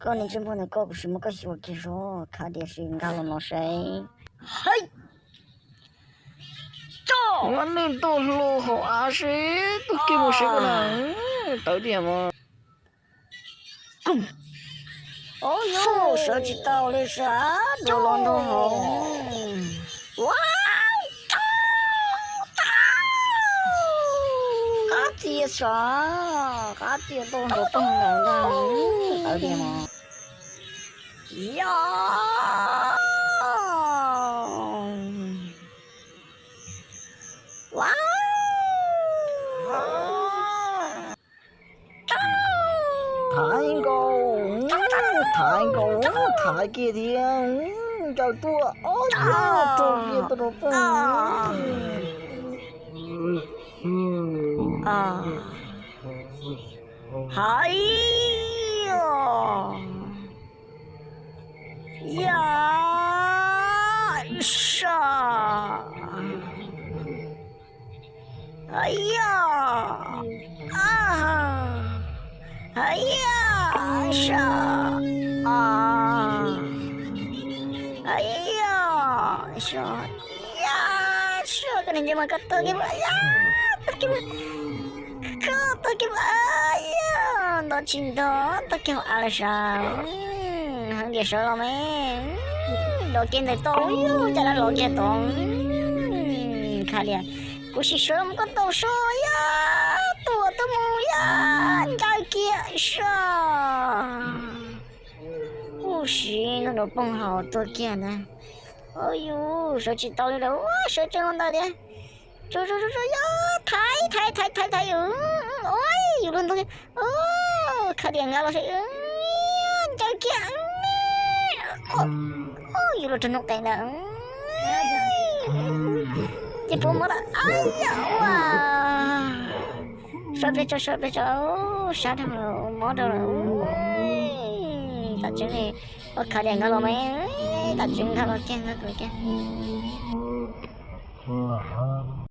个人真不能搞个什么个小技术，看电视看了老谁？嘿，走！我那都是落后啊，谁都给我谁个人，到底嘛？滚！哦哟，设计到了啥？多乱都好。哇！嘎子啥？嘎子都是不能的，到底嘛？呀！哇！太高，太高，太给力，叫多，哦呀，这边都不啊，哎呦，呀，啥？哎呀，啊！哎呀，啥啊？哎呀，啥呀？啥个人家makan tak kira ya? Tak kira, kau tak kira ya? Tak cinta, tak kira alasan. Dia salah men. Lokin dah tahu you, jangan lokin tahu. Kalian, kusi serem kau tahu so ya? Tua temu ya, kau kira sa. 不行，那蹦好多见呢。哎呦，手机到了，哇，手机很大的。走呀，抬哟！哎，有人都哦，看电影了谁？再见。有人真弄呆了。这多么的，哎呀哇！说别走，啥都没得了。ta chứng thì có khả năng nó mấy ta chứng nó cái